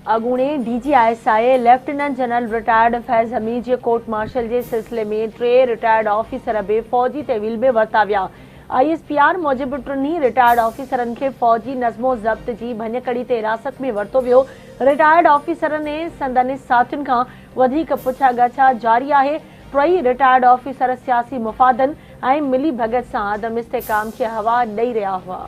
अगूणे DGISI lieutenant general retired फैज़ हमीद जे court martial के सिलसिले में 3 रिटायर्ड ऑफिसर भी फौजी तहवील में वरता विया। ISPR मूजिब टिनी रिटायर्ड ऑफिसरन के फौजी नज़्मो ज़ब्त की भञकड़ी ते हिरासत में वरतो वियो। रिटायर्ड ऑफिसरन ने संदनि साथियुनि खां वधीक पुछा गछा जारी है। 3 रिटायर्ड ऑफिसर सियासी मुफादन ऐं मिली भगत सां आदम इस्तेकाम के हवा ॾेई रहा हुआ।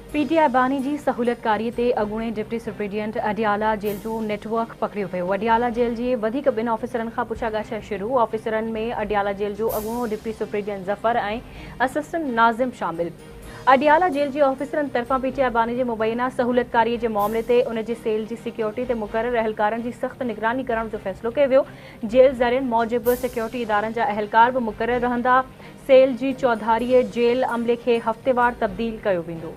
PTI बानी जी सहूलियतकारी ते अगूणे डिप्टी सुप्रीडियंट अडियाला जेल जो नेटवर्क पकड़ियो वियो। अडियाला जेल जे वधीक 2 ऑफिसरन खां पुछागाछ शुरू। ऑफिसरन में अडियाला जेल जो अगूणो डिप्टी सुप्रीडियंट ज़फर ऐं असिस्टेंट नाज़िम शामिल। अडियाला जेल जे ऑफिसरन तरफां PTI बानी जे मुबैना सहूलियतकारी जे मामले ते उन जे सेल जी सिक्योरिटी ते मुक़रर अहलकारन जी सख्त निगरानी करण जो फैसलो कयो वियो। जेल ज़रियन मौजिब सिक्योरिटी इदारन जा अहलकार भी मुक़रर रहंदा। सेल जी चौधारी जेल अमले के हफ़्तेवार तब्दील कयो वेंदो।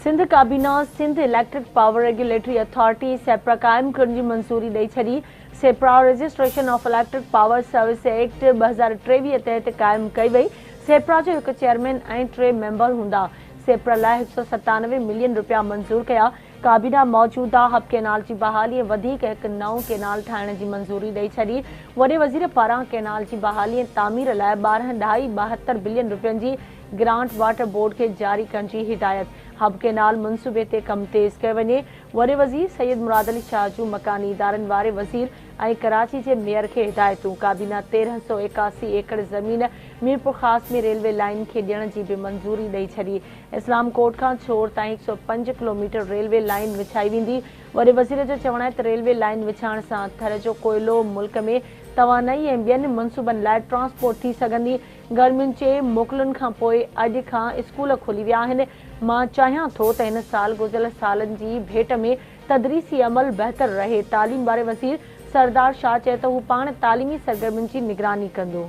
सिंध काबीना Sindh electric power regulatory authority SEPRA कायम करण की मंजूरी ॾेई छॾी। SEPRA registration of electric power service act 2023 तहत कायम कई वई। सेप्रा जो एक चेयरमैन ऐं 3 मेंबर हूंदा। सेप्रा लाइ 197 मिलियन रुपया मंजूर कया। काबीना मौजूदा हब केनाल की बहाली वधीक एक नओं केनाल ठाहिण की मंजूरी ॾेई छॾी। वॾे वज़ीर पारां केनाल की बहाली तामीर लाइ 12.72 बिलियन रुपयनि की ग्रांट वाटर बोर्ड के जारी करण की हिदायत। हब केनाल मनसूबे ते कम तेज़ कयो वञे। वॾे वज़ीर सैयद मुराद अली शाह जूं मकानी इदारनि वारे वज़ीर ऐं कराची के मेयर के हिदायतूं। काबीना 1381 एकड़ ज़मीन मीरपुर ख़ास में रेलवे लाइन के ॾियण की भी मंजूरी ॾेई छॾी। इस्लाम कोट खां छोर ताईं 105 किलोमीटर रेलवे लाइन विछाई वेंदी। वॾे वज़ीर जो चवणु आहे त रेलवे लाइन विछाइण सां थर जो कोयलो मुल्क में तवानाई ऐं ॿियनि मनसूबनि लाइ ट्रांसपोर्ट थी सघंदी। गर्मियुनि जे मोकलुनि खां पोइ अॼु खां स्कूल खुली विया आहिनि। मां चाहियां थो त हिन साल गुज़िरियल सालनि जी भेट में तदरीसी अमल बहितर रहे। तालीम वारे वज़ीर सरदार शाह चए त हू पाण तालीमी सरगर्मियुनि जी निगरानी कंदो।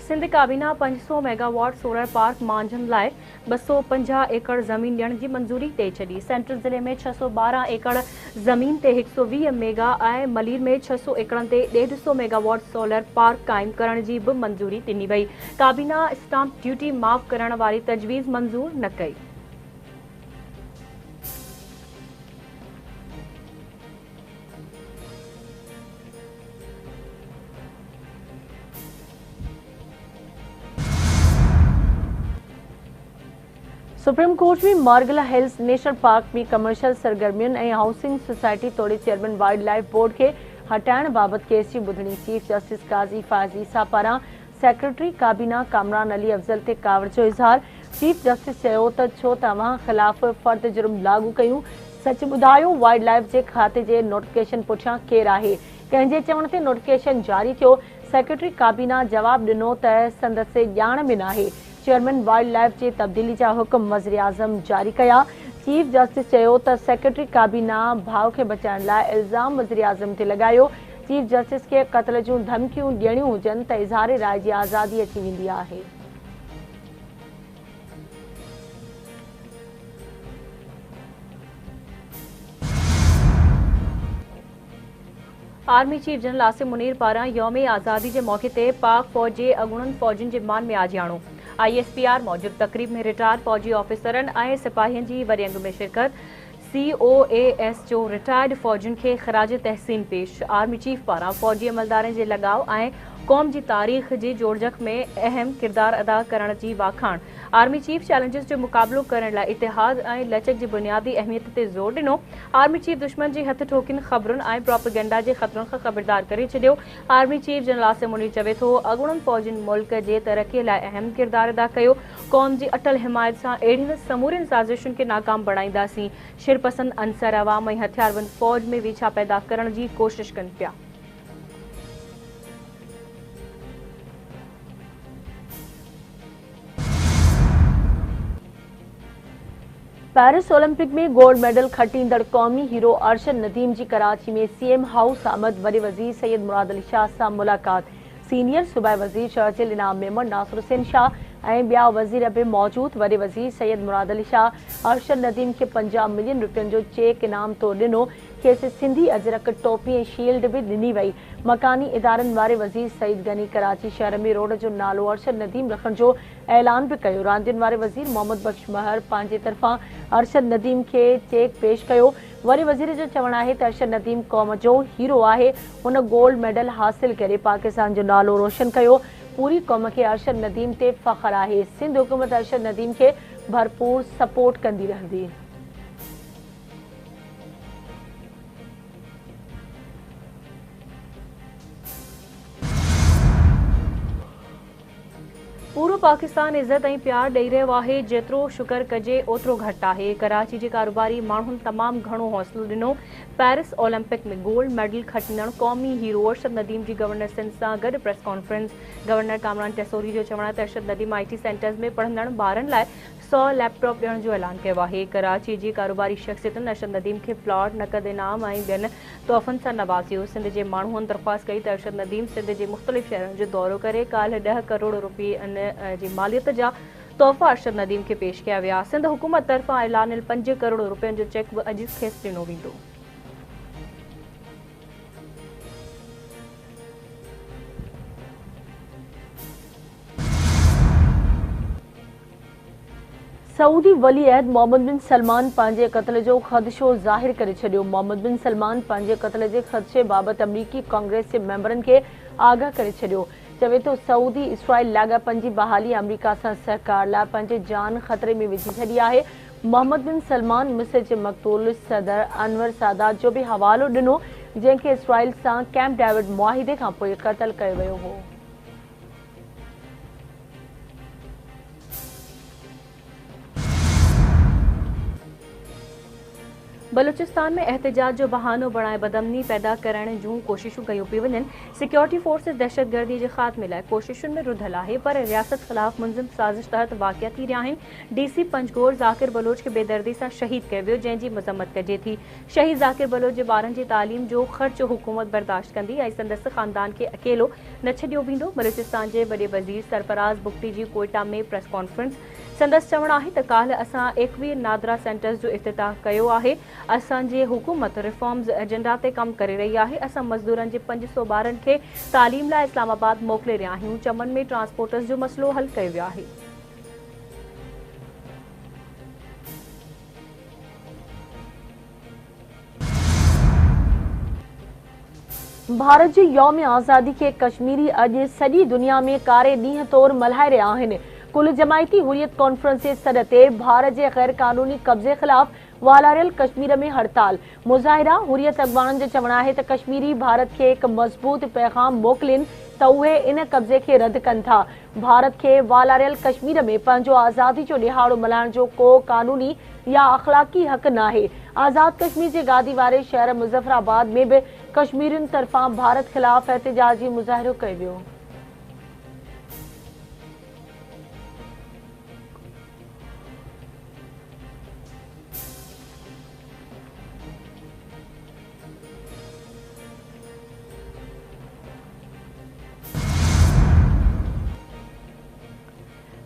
सिंध काबीना 500 मेगावाट सोलर पार्क मांझन लाइ 250 एकड़ ज़मीन ॾियण की मंजूरी ॾेई छॾी। सेंट्रल ज़िले में 612 एकड़ ज़मीन ते 120 मेगा ऐं मलीर में 600 एकड़नि ते 150 मेगावाट सोलर पार्क कायम करण की भी मंजूरी ॾिनी वई। काबीना स्टाम्प ड्यूटी माफ़ करण वारी तजवीज़ मंजूर न कई। सुप्रीम कोर्ट में मार्गला हिल्स नेशनल पार्क में कमर्शियल सरगर्मियुनि ऐं हाउसिंग सोसाइटी तोड़े चेयरमैन वाइल्ड लाइफ बोर्ड के हटाइण बाबत केस की ॿुधणी। चीफ जस्टिस काज़ी फाज़ी ईसा पारां सेक्रेटरी काबीना कामरान अली अफज़ल ते कावड़ जो इज़हार। चीफ जस्टिस चयो त छो तव्हां ख़िलाफ़ फर्द जुर्म लागू कयूं। सच ॿुधायो वाइल्ड लाइफ के खाते के नोटिफिकेशन पुठियां केरु आहे। कंहिंजे चवण ते नोटिफिकेशन जारी थियो। सेक्रेटरी काबीना जवाब ॾिनो त संदसि ॼाण में नाहे। चेयरमैन वाइल्ड लाइफ के तब्दीली जा हुक्म वज़ीर आज़म जारी कया। चीफ जस्टिस चयो त सेक्रेटरी काबीना भाउ के बचाइण लाइ इल्ज़ाम वज़ीर आज़म ते लगायो। चीफ जस्टिस के क़त्ल जूं धमकियूं ॾियणियूं हुजनि त इज़हार राय की आज़ादी अची वेंदी आहे। Army chief general Asim Munir पारां यौम आज़ादी के मौके ते पाक फौज के अगुणन फौजियुनि जे मान में आजियाणो। ISPR मौजूद तकरीब में रिटायर फौजी ऑफिसरन ऐं सिपाहियन की वरी अंग में शिरकत। COAS जो रिटायर्ड फौजियुनि के ख़राज तहसीन पेश। आर्मी चीफ पारां फौजी अमलदारनि के लगाव ऐं क़ौम की तारीख़ की जोड़जक में अहम किरदार अदा करण की वाखाण। आर्मी चीफ चैलेंजेस जो मुकाबलो करण लाइ इतिहाद ऐं लचक की बुनियादी अहमियत ते ज़ोर ॾिनो। आर्मी चीफ दुश्मन जी हथ ठोकिन ख़बरुनि ऐं प्रोपेगेंडा के ख़तरनि खां ख़बरदार करे छॾियो। Army chief general Asim Munir चवे थो अगुणनि फौजियुनि मुल्क जे तरक्की लाइ अहम किरदार अदा कयो। क़ौम की अटल हिमायत सां अहिड़ियुनि समूरियुनि साज़िशुनि के नाकाम बणाईंदासीं। शिरपसंद अंसर अवाम ऐं हथियारबंद फौज में विछा पैदा करण की कोशिश कनि पिया। पेरिस ओलंपिक में गोल्ड मेडल खटींदड़ क़ौमी हीरो अरशद नदीम जी कराची में सीएम हाउस आमद। वरी वज़ीर सैयद मुराद अली शाह सां मुलाक़ात। सीनियर सूबाई वज़ीर चर्चिल इनाम मेमन नासिर हुसैन शाह ऐं ॿिया वज़ीर बि मौजूद। वरी वज़ीर सैयद मुराद अली शाह अरशद नदीम खे 50 मिलियन रुपयनि जो चेक इनाम तौरु ॾिनो। खेसि सिंधी अजरक टोपी ऐं शील्ड बि ॾिनी वई। मकानी इदारनि वारे वज़ीर सईद गनी कराची शहर में रोड जो नालो अरशद नदीम रखण जो ऐलान बि कयो। रांदियुनि वारे वज़ीर मोहम्मद बख्श महर पंहिंजे तरफ़ां अरशद नदीम खे चेक पेश कयो। वरी वज़ीर जो चवणु आहे त अरशद नदीम क़ौम जो हीरो आहे। हुन गोल्ड मेडल हासिल करे पाकिस्तान जो नालो रोशन कयो। पूरी क़ौम खे अरशद नदीम ते फ़ख्रु आहे। सिंध हुकूमत अरशद नदीम खे भरपूर सपोर्ट कंदी रहंदी। पूरो पाकिस्तान इज़त ऐं प्यार ॾेई रहियो आहे। जेतिरो शुक्र कजे ओतिरो घटि आहे। कराची जे कारोबारी माण्हुनि तमामु घणो हौसलो ॾिनो। पेरिस ओलंपिक में गोल्ड मेडल खटंदड़ क़ौमी हीरो अरशद नदीम जी गवर्नर सिंध सां गॾु press conference. Governor Kamran Tessori जो चवणु आहे त अरशद नदीम IT सेंटर्स में पढ़ंदड़ ॿारनि लाइ 100 लैपटॉप ॾियण जो ऐलान कयो आहे। कराची जी कारोबारी शख़्सियतुनि अरशद नदीम खे प्लॉट, नक़द इनाम ऐं ॿियनि तोहफ़नि सां नवाज़ियो। सिंध जे माण्हुनि दरख़्वास्त कई त अरशद नदीम सिंध जे मुख़्तलिफ़ शहरनि जो दौरो करे काल्ह 10 करोड़ रुपयनि जी मालियत जा तोहफ़ा अरशद नदीम खे पेश कया विया। सिंध हुकूमत तरफ़ां ऐलानियल 5 करोड़ रुपयनि जो चेक बि अॼु खेसि ॾिनो वेंदो। सऊदी वली अहद मोहम्मद बिन सलमान पंहिंजे क़त्ल जो ख़दशो ज़ाहिर करे छॾियो। मोहम्मद बिन सलमान पंहिंजे क़त्ल जे ख़दशे बाबति अमरीकी कांग्रेस जे मेंबरनि खे आगाह करे छॾियो। चवे थो सऊदी इसराइल लाॻापनि जी बहाली अमरीका सां सहकार लाइ पंहिंजी जान ख़तरे में विझी छॾी आहे। मोहम्मद बिन सलमान मिस्र जे मक़तूल सदर अनवर सादात जो बि हवालो ॾिनो, जंहिंखे इसराइल सां कैंप डेविड मुआहिदे खां पोइ क़त्ल कयो वियो हो। बलूचिस्तान में एहतजाज जो बहानो बणाए बदअमनी पैदा करण जूं कोशिशूं कयूं पियूं वञनि। सिक्योरिटी फोर्सिस दहशतगर्दी जे ख़ात्मे लाइ कोशिशुनि में रुधल आहे, पर रियासत ख़िलाफ़ मुंज़िम साज़िश तहत वाक़िया थी रहिया आहिनि। DC पंजगोर ज़ाकिर बलोच खे बेदर्दी सां शहीद कयो वियो, जंहिं जी मज़म्मत कजे थी। शहीद ज़ाकिर बलोच जे ॿारनि जी तालीम जो ख़र्च हुकूमत बर्दाश्त कंदी ऐं संदसि ख़ानदान खे अकेलो न छॾियो वेंदो। बलूचिस्तान जे वॾे वज़ीर सरफराज़ बुख्ती जी कोयटा में प्रेस कॉन्फ्रेंस। संदसि चवणु आहे त काल्ह असां 21 नादरा सेंटर्स जो इफ़्तिताह कयो आहे। असांजी हुकूमत रिफॉर्म्स एजेंडा ते कमु करे रही आहे। असां मज़दूरनि जे 500 ॿारनि खे तालीम लाइ इस्लामाबाद मोकिले रहिया आहियूं। चमन में ट्रांसपोर्टर्स जो मसइलो हल कयो वियो आहे। भारत जे यौम आज़ादी खे कश्मीरी अॼु सॼी दुनिया में कारे ॾींहं तौरु मल्हाए रहिया आहिनि। कुल जमायती हुरियत कॉन्फ्रेंस जे सॾ ते भारत जे गैर कानूनी कब्ज़े ख़िलाफ़ वालारियल कश्मीर में हड़ताल मुज़ाहिरा। हुरियत अॻवाननि जो चवणु आहे त कश्मीरी भारत खे हिकु मज़बूत पैगाम मोकिलिन त उहे इन कब्ज़े खे रद्द कनि था। भारत खे वालारियल कश्मीर में पंहिंजो आज़ादी जो ॾिहाड़ो मल्हाइण जो को कानूनी या अख़लाक़ी हक़ नाहे। आज़ाद कश्मीर जे गादी वारे शहर मुज़फ़राबाद में बि कश्मीरियुनि तरफ़ां भारत ख़िलाफ़ एहतिजाजी मुज़ाहिरो कयो वियो।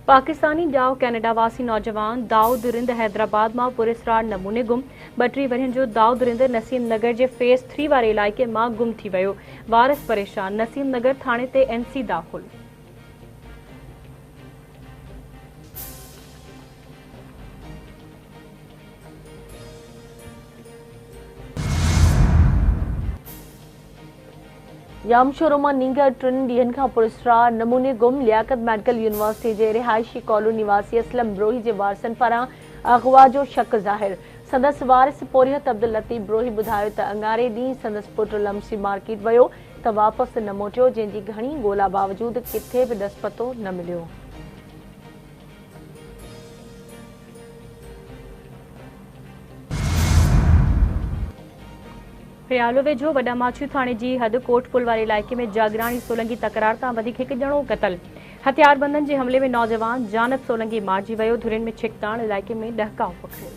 पाकिस्तानी ॼाओ कैनेडा वासी नौजवान दाऊद रिंद हैदराबाद मां पुरस्कार नमूने गुम। 32 वरियनि जो दाऊद रिंद नसीम नगर जे फेज़ 3 वारे इलाइक़े मां गुम थी वियो। वारिस परेशान, नसीम नगर थाणे ते NC दाख़िल। यामशोरो मां नींगर 3 ॾींहनि खां पुरस्कार नमूने गुम। लियाकत मेडिकल यूनिवर्सिटी जे रिहायशी कॉलोनी निवासी असलम ब्रोही जे वारसनि पारां अगवा जो शक ज़ाहिर। संदसि वारिस पोरियत अब्दुल लतीफ़ ब्रोही ॿुधायो त अंगारे ॾींहुं संदसि पुटु लमसी मार्केट वियो त वापसि न मोटियो, जंहिंजी घणी ॻोल्हा बावजूदि किथे बि ॾस पतो न मिलियो। रियालो वेझो वॾा माछी थाणे जी हद कोटपुल वारे इलाइक़े में जागरानी सोलंगी तकरार तां वधीक हिकु ॼणो क़तल। हथियारबंदनि जे हमले में नौजवान जानब सोलंगी मारिजी वियो। धुरियुनि में छिकताण इलाइक़े में ॾहकाउ पखिड़ियो।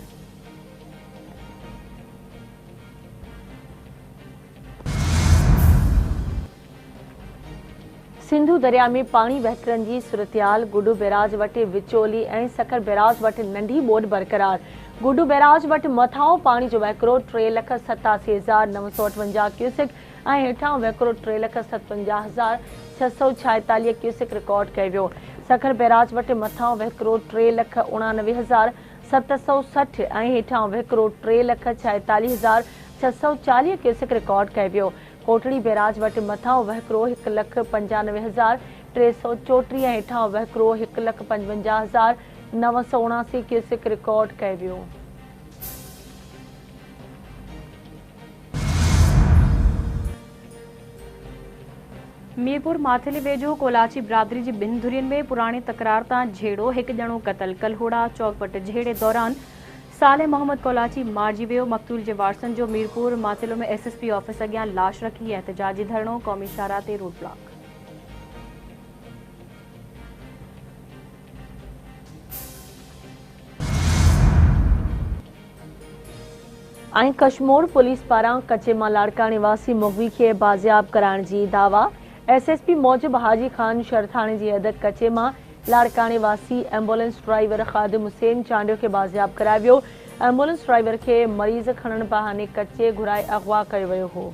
सिंधु दरिया में पानी बहितरनि जी सूरतियाल। गुडू बैराज वटि विचोली ऐं सखर बैराज वटि नंढी ॿोॾि बरक़रार। गुडू बैराज वटि मथां पाणी जो वहिकिरो 3,87,958 क्यूसेक ऐं हेठां वहिकिरो 3,57,646 क्यूसेक रिकॉर्ड कयो वियो। सखर बैराज वटि मथां वहिकिरो 3,89,760 ऐं हेठां वहिकिरो 3,46,640 क्यूसेक रिकॉर्ड कयो वियो। कोटड़ी बैराज वटि मथां वहिकिरो 1,95,334 ऐं हेठां वहिकिरो 1,55,979 क्यूसेक रिकॉर्ड कयो वियो। मीरपुर माथेले वेझो कोलाची बिरादरी जी 2 धुरियुनि में पुराणे तकरार तां झेड़ो। हिकु ॼणो क़तल। कलहोड़ा चौकपट झेड़े दौरान साले मोहम्मद कोलाची मारिजी वियो। मक़तूल जे वारसनि जो मीरपुर माथेलो में SSP ऑफिस अॻियां लाश रखी। एहतजाजी धरणो। क़ौमी शाहराह ते रोड ब्लॉक। ऐं कश्मीर पुलिस पारां कचे मां लाड़काणे वासी मुगवी खे बाज़ियाब कराइण जी दावा। SSP मूजिब हाजी खान शरथाणे जी हद कचे मां लाड़काणे वासी एम्बुलेंस ड्राइवर ख़ादिम हुसैन चांडियो खे बाज़ियाब करायो वियो। एम्बुलेंस ड्राइवर खे मरीज़ खणण बहाने कचे घुराए अगवा कयो वियो हो।